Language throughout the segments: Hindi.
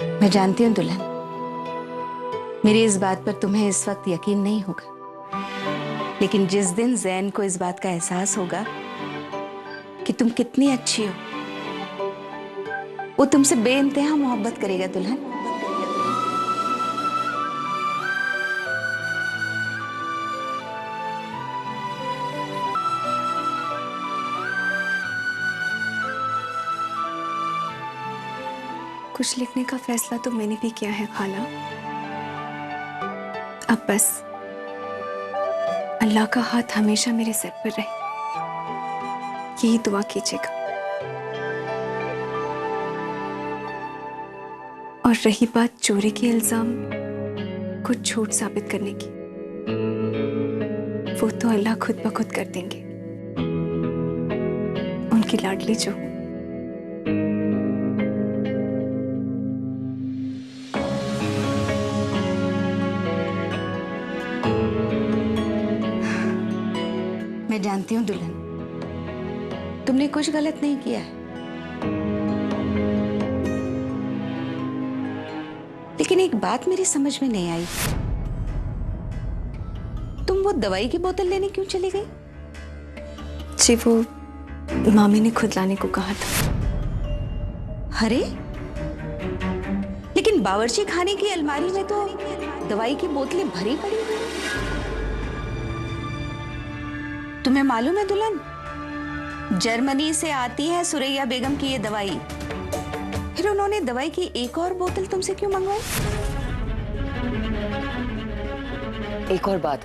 मैं जानती हूँ दुल्हन, मेरी इस बात पर तुम्हें इस वक्त यकीन नहीं होगा, लेकिन जिस दिन जैन को इस बात का एहसास होगा कि तुम कितनी अच्छी हो, वो तुमसे बेइंतहा मोहब्बत करेगा दुल्हन। कुछ लिखने का फैसला तो मैंने भी किया है खाला। अब बस अल्लाह का हाथ हमेशा मेरे सर पर रहे, यही दुआ कीजिएगा। और रही बात चोरी के इल्जाम को झूठ साबित करने की, वो तो अल्लाह खुद ब खुद कर देंगे। उनकी लाडली जो मैं जानती हूँ दुल्हन, तुमने कुछ गलत नहीं किया है, लेकिन एक बात मेरी समझ में नहीं आई, तुम वो दवाई की बोतल लेने क्यों चली गई? जी वो मामी ने खुद लाने को कहा था। अरे लेकिन बावर्ची खाने की अलमारी में तो दवाई की बोतलें भरी पड़ी हुई हैं। तुम्हें मालूम है दुल्हन, जर्मनी से आती है सुरैया बेगम की ये दवाई, फिर उन्होंने दवाई की एक और बोतल तुमसे क्यों मंगवाई? एक और बात,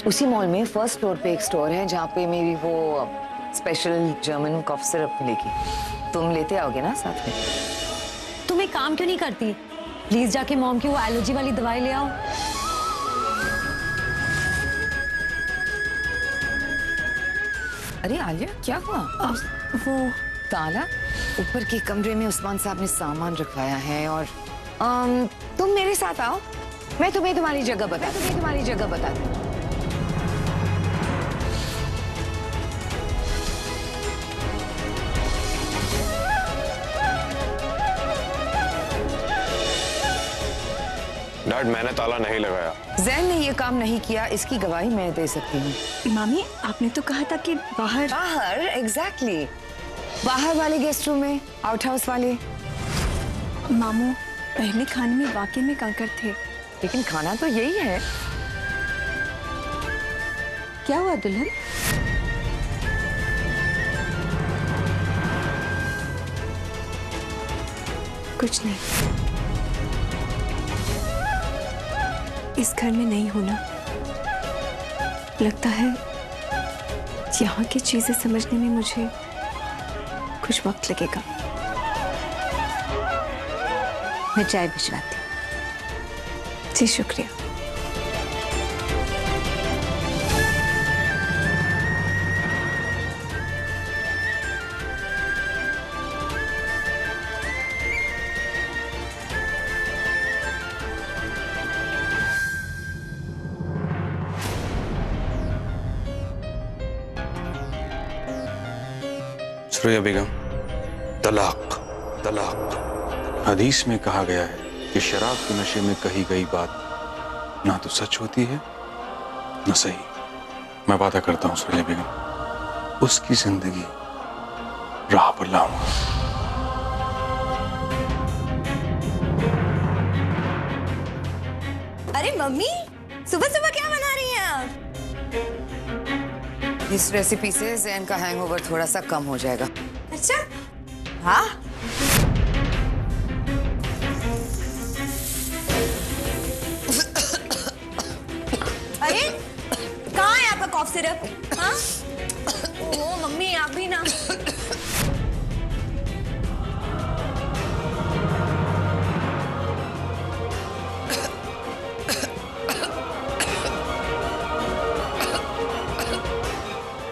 उसी मॉल में फर्स्ट फ्लोर पे एक स्टोर है जहाँ पे मेरी वो स्पेशल जर्मन कॉफ सिरप मिलेगी। तुम लेते आओगे ना साथ में? तुम एक काम क्यों नहीं करती, प्लीज जाके मॉम की वो एलर्जी वाली दवाई ले आओ। अरे आलिया, क्या हुआ? वो ताला ऊपर के कमरे में उस्मान साहब ने सामान रखवाया है और तुम मेरे साथ आओ, मैं तुम्हें तुम्हारी जगह बता दूं। डैड, मैंने ताला नहीं लगाया। जैन ने ये काम नहीं किया, इसकी गवाही मैं दे सकती हूँ। मामी आपने तो कहा था कि बाहर एग्जैक्टली बाहर वाले गेस्ट रूम में, आउट हाउस वाले। मामू पहले खाने में वाकई में कंकड़ थे, लेकिन खाना तो यही है। क्या हुआ दुल्हन? कुछ नहीं, इस घर में नहीं होना, लगता है यहाँ की चीजें समझने में मुझे कुछ वक्त लगेगा। मैं चाय भिजवाती हूँ। जी शुक्रिया। सुरैया बेगम, तलाक हदीस में कहा गया है कि शराब के नशे में कही गई बात ना तो सच होती है ना सही। मैं वादा करता हूँ सुरैया बेगम, उसकी जिंदगी राह पर लाऊंगा। अरे मम्मी, सुबह सुबह क्या बना रही हैं आप? इस रेसिपी से जैन का हैंगओवर थोड़ा सा कम हो जाएगा। अच्छा, हाँ। अरे कहाँ है आपका कॉफ सिरप? हाँ? ओह मम्मी, आप भी ना।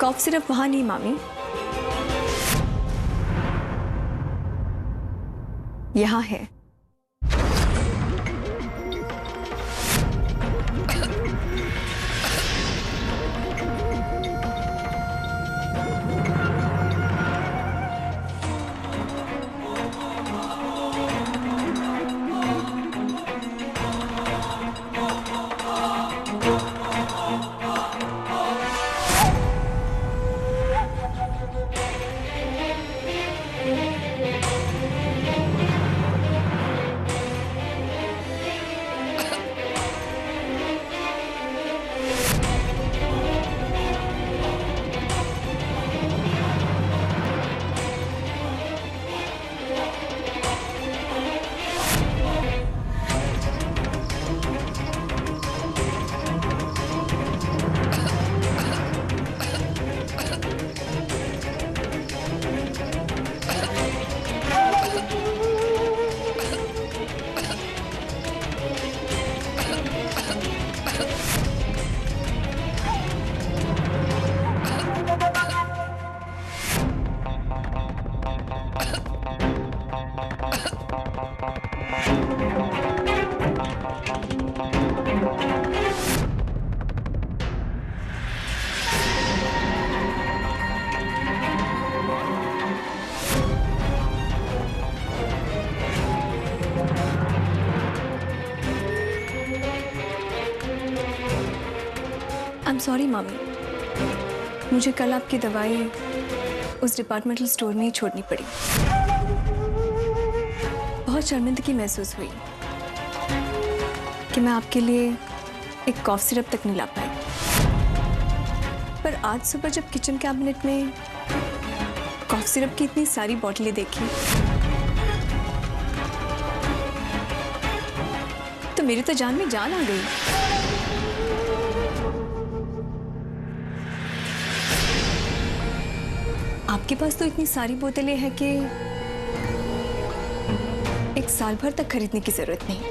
कॉफ सिर्फ वहां नहीं मामी, यहाँ है। आई एम सॉरी मामी, मुझे कल आपकी दवाई उस डिपार्टमेंटल स्टोर में ही छोड़नी पड़ी। बहुत शर्मिंदगी महसूस हुई कि मैं आपके लिए एक कॉफ सिरप तक नहीं ला पाई। पर आज सुबह जब किचन कैबिनेट में कॉफ सिरप की इतनी सारी बोतलें देखी तो मेरी तो जान में जान आ गई। आपके पास तो इतनी सारी बोतलें हैं कि एक साल भर तक खरीदने की जरूरत नहीं।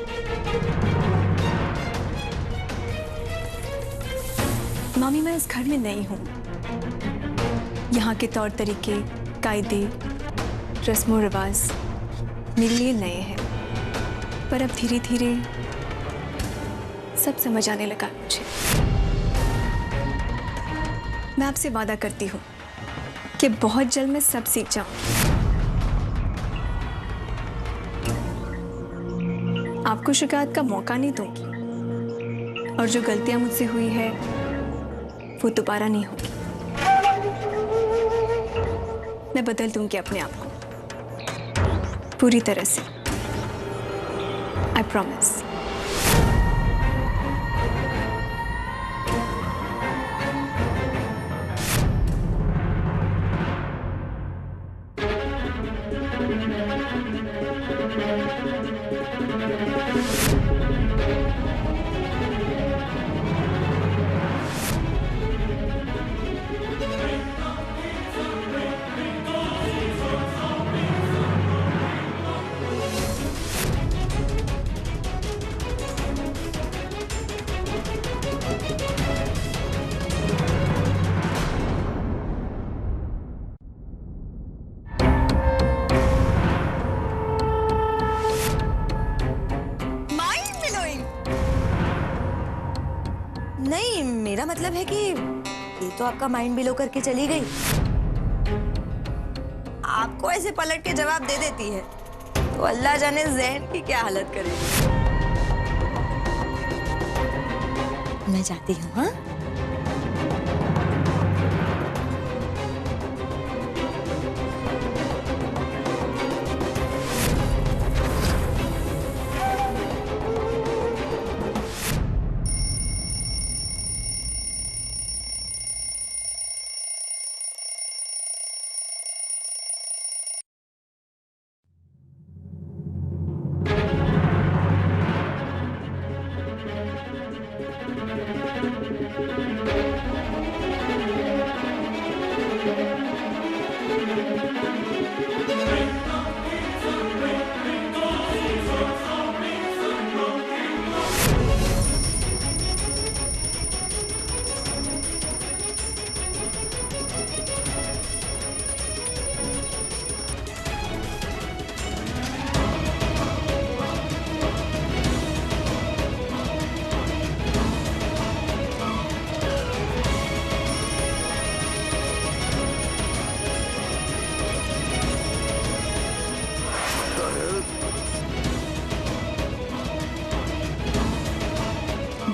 मामी, मैं इस घर में नई हूं। यहाँ के तौर तरीके, कायदे, रस्मों रिवाज मेरे लिए नए हैं, पर अब धीरे धीरे सब समझ आने लगा मुझे। मैं आपसे वादा करती हूँ कि बहुत जल्द मैं सब सीख जाऊंगी। आपको शिकायत का मौका नहीं दूंगी और जो गलतियां मुझसे हुई है वो दोबारा नहीं होगी। मैं बदल दूंगी अपने आप को पूरी तरह से। I promise. नहीं, मेरा मतलब है कि ये तो आपका माइंड बिलो करके चली गई। आपको ऐसे पलट के जवाब दे देती है तो अल्लाह जाने ज़हन की क्या हालत करेगी। मैं जाती हूँ। हाँ,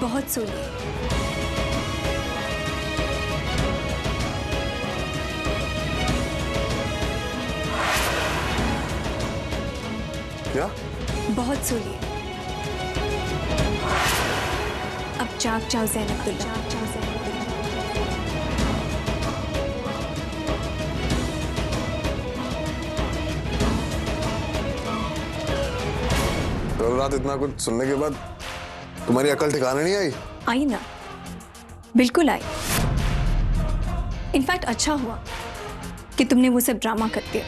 बहुत सोलिए। क्या? बहुत सोलिए। अब जाग जाओ ज़ैन अब्दुल्ला। कल रात इतना कुछ सुनने के बाद तुम्हारी अकल ठिकाने नहीं आई? आई ना, बिल्कुल आई। इनफैक्ट अच्छा हुआ कि तुमने वो सब ड्रामा कर दिया।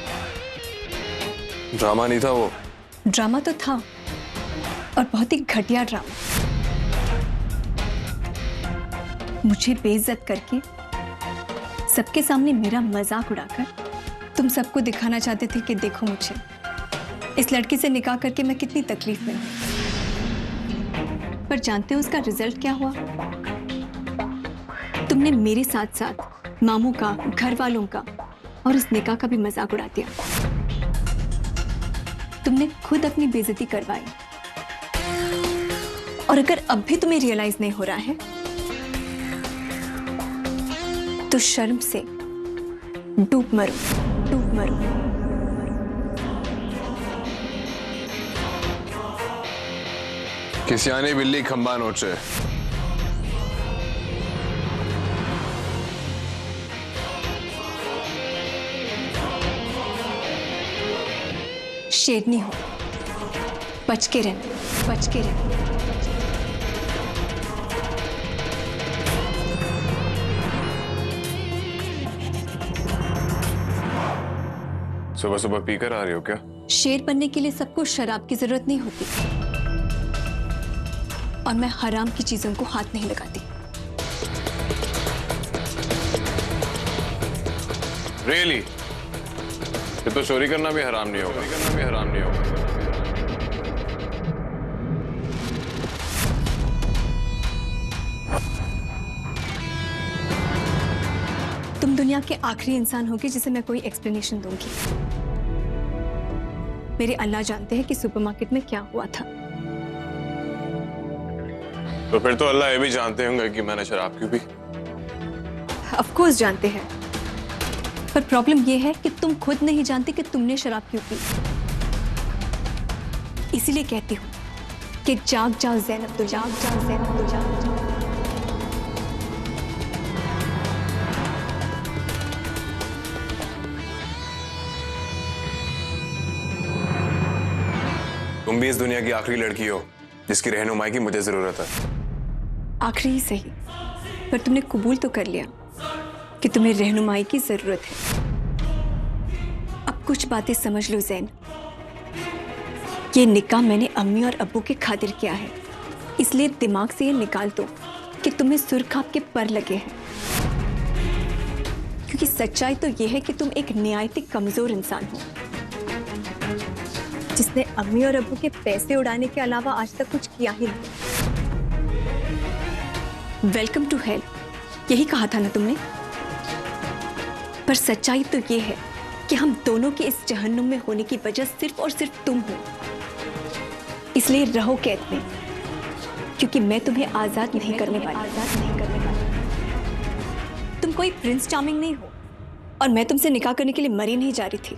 ड्रामा नहीं था वो। ड्रामा तो था, और बहुत ही घटिया ड्रामा। मुझे बेइज्जत करके सबके सामने मेरा मजाक उड़ाकर तुम सबको दिखाना चाहते थे कि देखो मुझे, इस लड़की से निकाह करके मैं कितनी तकलीफ में हूं, पर जानते हो उसका रिजल्ट क्या हुआ? तुमने मेरे साथ साथ मामू का, घर वालों का और उस निकाह का भी मजाक उड़ा दिया। तुमने खुद अपनी बेइज्जती करवाई। और अगर अब भी तुम्हें रियलाइज नहीं हो रहा है तो शर्म से डूब मरो, डूब मरो। किसियाने बिल्ली खंबा नोचे। शेरनी हो, बच के रहना, बच के रहना। सुबह सुबह पीकर आ रही हो क्या? शेर बनने के लिए सबको शराब की जरूरत नहीं होती, और मैं हराम की चीजों को हाथ नहीं लगाती। रियली? ये तो चोरी करना भी हराम नहीं होगा, करना भी हराम नहीं होगा। तुम दुनिया के आखिरी इंसान होगे जिसे मैं कोई एक्सप्लेनेशन दूंगी। मेरे अल्लाह जानते हैं कि सुपरमार्केट में क्या हुआ था। तो फिर तो अल्लाह ये भी जानते होंगे कि मैंने शराब क्यों पी। ऑफ कोर्स जानते हैं, पर प्रॉब्लम यह है कि तुम खुद नहीं जानते कि तुमने शराब क्यों पी। इसीलिए कहती हूँ कि जाग जाओ ज़ैनब, तो जाग जाओ ज़ैनब, तो जाग जाओ। तुम भी इस दुनिया की आखिरी लड़की हो जिसकी रहनुमाई की मुझे जरूरत है। आखिरी ही सही, पर तुमने कबूल तो कर लिया कि तुम्हें रहनुमाई की जरूरत है। अब कुछ बातें समझ लो ज़ैन। ये निकाह मैंने अम्मी और अब्बू के खातिर किया है, इसलिए दिमाग से ये निकाल दो कि तुम्हें सुर्ख आपके पर लगे हैं। क्योंकि सच्चाई तो ये है कि तुम एक निहायती कमजोर इंसान हो, जिसने अम्मी और अब्बू के पैसे उड़ाने के अलावा आज तक कुछ किया ही नहीं। वेलकम टू हेल, यही कहा था ना तुमने? पर सच्चाई तो ये है कि हम दोनों के इस जहन्नुम में होने की वजह सिर्फ और सिर्फ तुम हो। इसलिए रहो कैद में, क्योंकि मैं तुम्हें आजाद नहीं करने वाली। तुम कोई प्रिंस चार्मिंग नहीं हो, और मैं तुमसे निकाह करने के लिए मरी नहीं जा रही थी,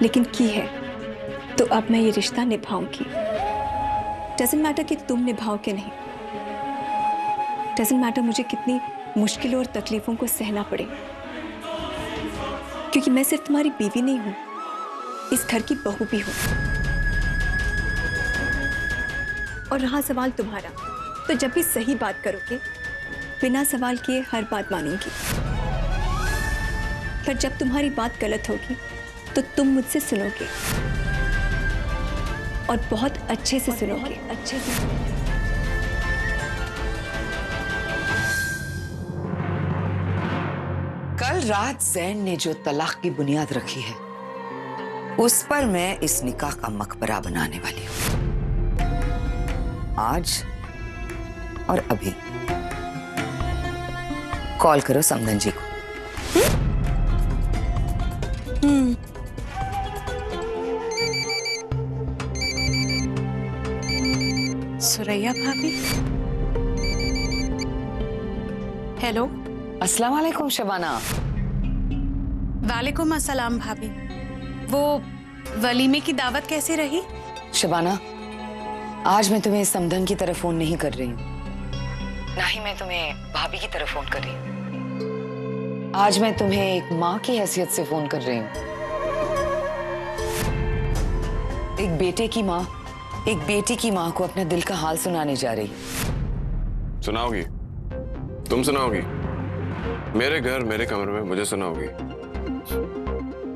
लेकिन की है तो अब मैं ये रिश्ता निभाऊंगी। डजंट मैटर कि तुम निभाओ कि नहीं, डजंट मैटर मुझे कितनी मुश्किलों और तकलीफों को सहना पड़े, क्योंकि मैं सिर्फ तुम्हारी बीवी नहीं हूं, इस घर की बहू भी हूं। और रहा सवाल तुम्हारा, तो जब भी सही बात करोगे बिना सवाल किए हर बात मानूंगी, पर जब तुम्हारी बात गलत होगी तो तुम मुझसे सुनोगे, और बहुत अच्छे से सुनोगे, अच्छे से। कल रात जैन ने जो तलाक की बुनियाद रखी है उस पर मैं इस निकाह का मकबरा बनाने वाली हूं। आज और अभी कॉल करो समदन जी को। सुरैया भाभी, हेलो। अस्सलाम वालेकुम शबाना। वालेकुम अस्सलाम भाभी। वो वलीमे की दावत कैसे रही? शबाना, आज मैं तुम्हें समदन की तरफ फोन नहीं कर रही हूँ, ना ही मैं तुम्हें भाभी की तरफ फोन कर रही हूँ। आज मैं तुम्हें एक माँ की हैसियत से फोन कर रही हूँ। एक बेटे की माँ एक बेटी की माँ को अपना दिल का हाल सुनाने जा रही। सुनाओगी? तुम सुनाओगी? मेरे घर मेरे कमरे में मुझे सुनाओगी?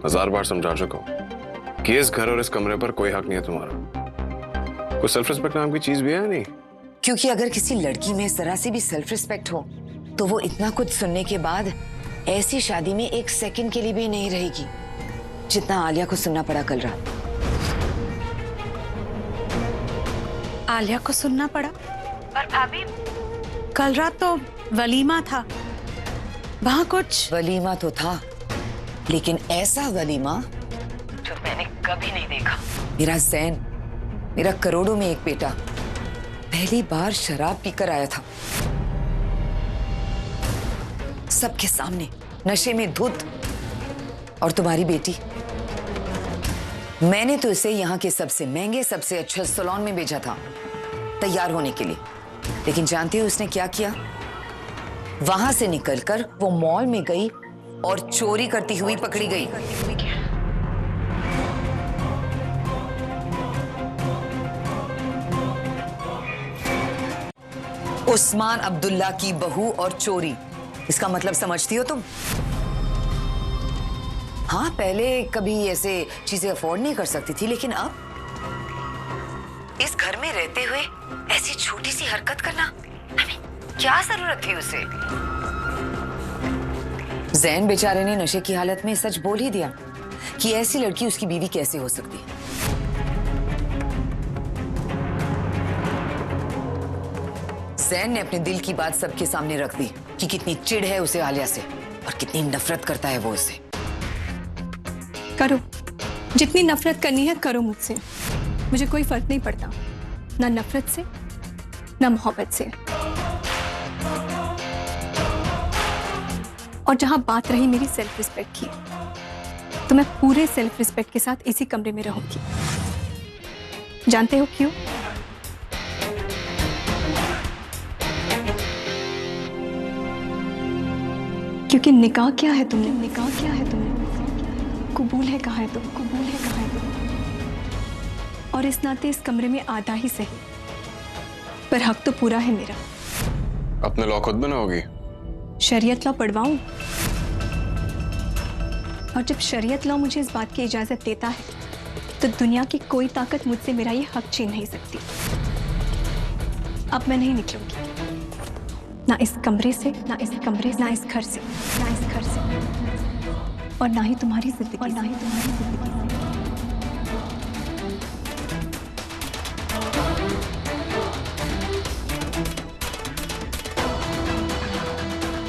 1000 बार समझा चुका हूं कि इस घर और इस कमरे पर कोई हक नहीं है तुम्हारा। कोई सेल्फ रिस्पेक्ट नाम की चीज भी है नहीं? क्योंकि अगर किसी लड़की में जरा सी भी सेल्फ रिस्पेक्ट हो तो वो इतना कुछ सुनने के बाद ऐसी शादी में एक सेकंड के लिए भी नहीं रहेगी। जितना आलिया को सुनना पड़ा कल रात। आलिया को सुनना पड़ा? पर भाभी, कल रात तो वलीमा था, वहां कुछ। वलीमा तो था, लेकिन ऐसा वलीमा जो मैंने कभी नहीं देखा। मेरा जैन, मेरा करोड़ों में एक बेटा, पहली बार शराब पीकर आया था, सबके सामने, नशे में धुत। और तुम्हारी बेटी, मैंने तो इसे यहाँ के सबसे महंगे, सबसे अच्छे सैलून में भेजा था तैयार होने के लिए, लेकिन जानती हो उसने क्या किया? वहां से निकलकर वो मॉल में गई और चोरी करती हुई पकड़ी गई। उस्मान अब्दुल्ला की बहू और चोरी, इसका मतलब समझती हो तुम? हाँ, पहले कभी ऐसे चीजें अफोर्ड नहीं कर सकती थी, लेकिन अब इस घर में रहते हुए ऐसी छोटी सी हरकत करना, क्या जरूरत थी उसे? जैन बेचारे ने नशे की हालत में सच बोल ही दिया कि ऐसी लड़की उसकी बीवी कैसे हो सकती है। जैन ने अपने दिल की बात सबके सामने रख दी कि कितनी चिढ़ है उसे आलिया से और कितनी नफरत करता है वो उससे। करो, जितनी नफरत करनी है करो मुझसे, मुझे कोई फर्क नहीं पड़ता, ना नफरत से ना मोहब्बत से। और जहां बात रही मेरी सेल्फ रिस्पेक्ट की, तो मैं पूरे सेल्फ रिस्पेक्ट के साथ इसी कमरे में रहूंगी। जानते हो क्यों? क्योंकि निकाह क्या है तुमने, निकाह क्या है तुमने, कबूल है कहाँ है तुम, कबूल है कहाँ है तुम। और इस नाते इस कमरे में आधा ही सही, पर हक तो पूरा है मेरा। अपने लॉ खुद बनाओगी? शरीयत लॉ पढ़वाऊं? और जब शरीयत लॉ मुझे इस बात की इजाजत देता है, तो दुनिया की कोई ताकत मुझसे मेरा ये हक छीन नहीं सकती। अब मैं नहीं निकलूंगी, ना इस कमरे से, ना इस कमरे, ना इस घर से, ना इस घर से, और ना ही तुम्हारी जिंदगी, और ना ही तुम्हारी जिंदगी।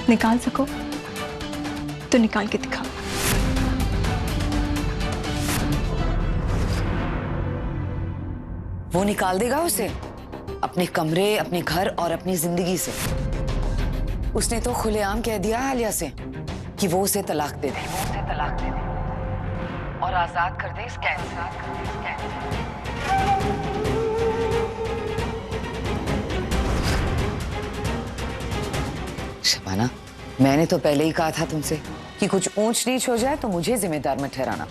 निकाल सको तो निकाल के दिखाओ। वो निकाल देगा उसे अपने कमरे, अपने घर और अपनी जिंदगी से। उसने तो खुलेआम कह दिया आलिया से कि वो उसे तलाक दे दे, वो उसे तलाक दे दे और आजाद कर दे इस कैद से। शबाना, मैंने तो पहले ही कहा था तुमसे कि कुछ ऊंच नीच हो जाए तो मुझे जिम्मेदार मत ठहराना।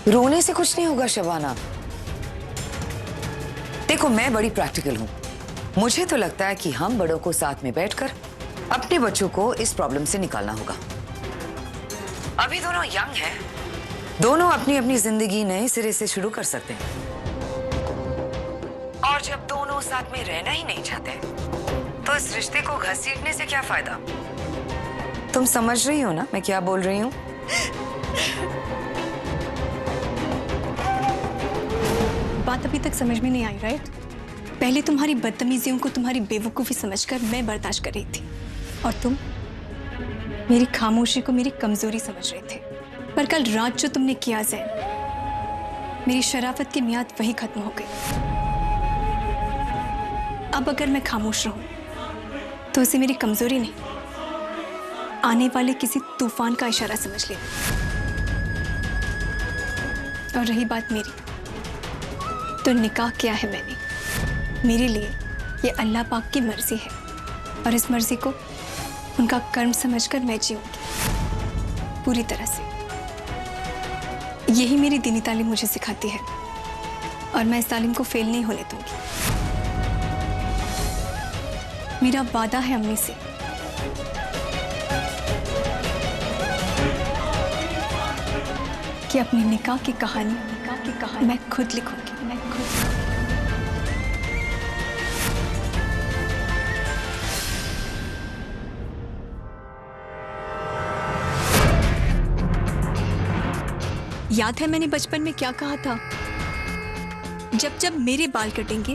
रोने से कुछ नहीं होगा शबाना। देखो, मैं बड़ी प्रैक्टिकल हूं। मुझे तो लगता है कि हम बड़ों को साथ में बैठकर अपने बच्चों को इस प्रॉब्लम से निकालना होगा। अभी दोनों यंग हैं, दोनों अपनी अपनी जिंदगी नए सिरे से शुरू कर सकते हैं। और जब दोनों साथ में रहना ही नहीं चाहते, तो इस रिश्ते को घसीटने से क्या फायदा? तुम समझ रही हो ना मैं क्या बोल रही हूँ? बात अभी तक समझ में नहीं आई, राइट? पहले तुम्हारी बदतमीजियों को तुम्हारी बेवकूफ़ी समझकर मैं बर्दाश्त कर रही थी, और तुम मेरी खामोशी को मेरी कमजोरी समझ रहे थे। पर कल रात जो तुमने किया जैन, मेरी शराफत की मियाद वही खत्म हो गई। अब अगर मैं खामोश रहूं तो इसे मेरी कमजोरी नहीं, आने वाले किसी तूफान का इशारा समझ लेना। और रही बात मेरी, तो निकाह किया है मैंने, मेरे लिए ये अल्लाह पाक की मर्जी है, और इस मर्जी को उनका कर्म समझकर मैं जीऊंगी पूरी तरह से। यही मेरी दीनी तालीम मुझे सिखाती है, और मैं इस तालीम को फेल नहीं होने दूंगी। मेरा वादा है अम्मी से कि अपनी निकाह की कहानी मैं खुद लिखूंगी, मैं खुद। याद है मैंने बचपन में क्या कहा था? जब जब मेरे बाल कटेंगे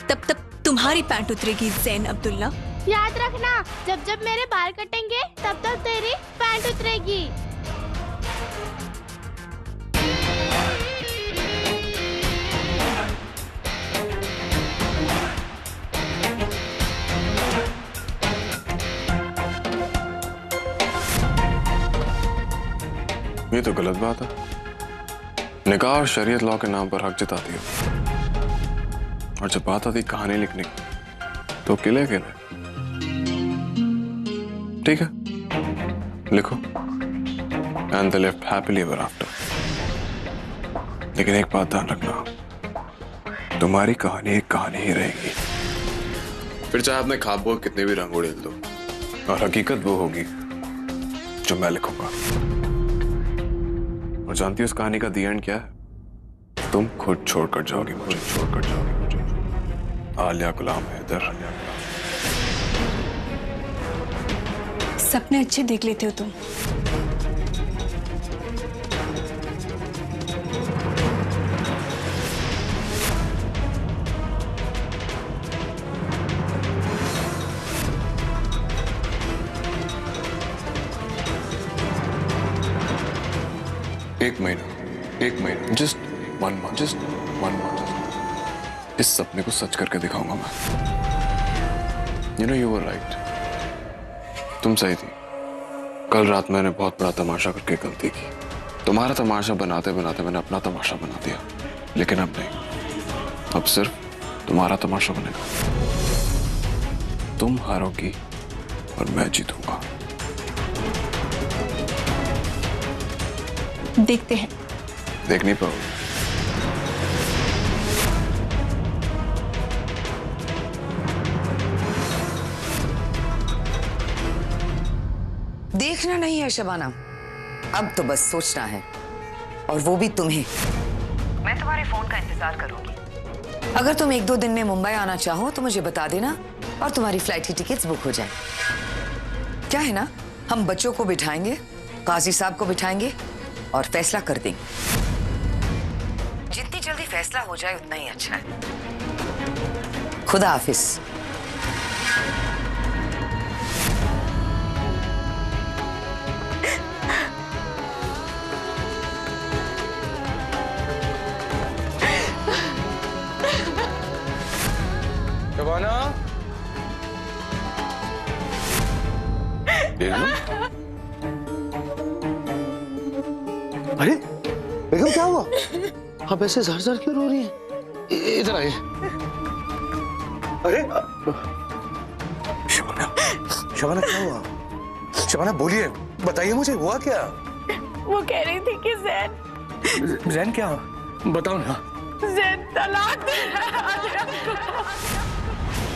तब तब तुम्हारी पैंट उतरेगी ज़ैन अब्दुल्ला। याद रखना, जब जब मेरे बाल कटेंगे तब तब तेरी पैंट उतरेगी। ये तो गलत बात है। निकाह और शरीयत लॉ के नाम पर हक जताती हो, और जब बात आती कहानी लिखने की तो किले किले। ठीक है, लिखो and they lived happily ever after. लेकिन एक बात ध्यान रखना, तुम्हारी कहानी एक कहानी ही रहेगी। फिर चाहे अपने ख्वाबों को कितने भी रंग उड़ेल दो, और हकीकत वो होगी जो मैं लिखूंगा। और जानती हो उस कहानी का दी एंड क्या है? तुम खुद छोड़कर जाओगी मुझे, छोड़कर जाओगी मुझे। आलिया गुलाम हैदर। सपने अच्छे देख लेते हो तुम। एक महीना, जस्ट 1 month, जस्ट 1 month। इस सपने को सच करके दिखाऊंगा मैं। You know, you were right। तुम सही थी। कल रात मैंने बहुत बड़ा तमाशा करके गलती की। तुम्हारा तमाशा बनाते बनाते मैंने अपना तमाशा बना दिया। लेकिन अब नहीं, अब सिर्फ तुम्हारा तमाशा बनेगा। तुम हारोगी और मैं जीतूंगा। देखते हैं। देख नहीं पाओगे। देखना नहीं है शबाना, अब तो बस सोचना है, और वो भी तुम्हें। मैं तुम्हारे फोन का इंतजार करूंगी। अगर तुम 1-2 दिन में मुंबई आना चाहो तो मुझे बता देना, और तुम्हारी फ्लाइट की टिकट्स बुक हो जाए। क्या है ना, हम बच्चों को बिठाएंगे, काजी साहब को बिठाएंगे और फैसला कर देंगे। जितनी जल्दी फैसला हो जाए उतना ही अच्छा है। खुदा हाफिज। शबाना, अरे बेगम क्या हुआ? आप ऐसे झर-झर क्यों रो रही हैं? इधर आइए। अरे शबाना, शबाना क्या हुआ? शबाना बोलिए, बताइए मुझे हुआ क्या? वो कह रही थी कि ज़ैन जैन क्या? बताओ ना। ज़ैन तलाक दे रहा है आलिया को।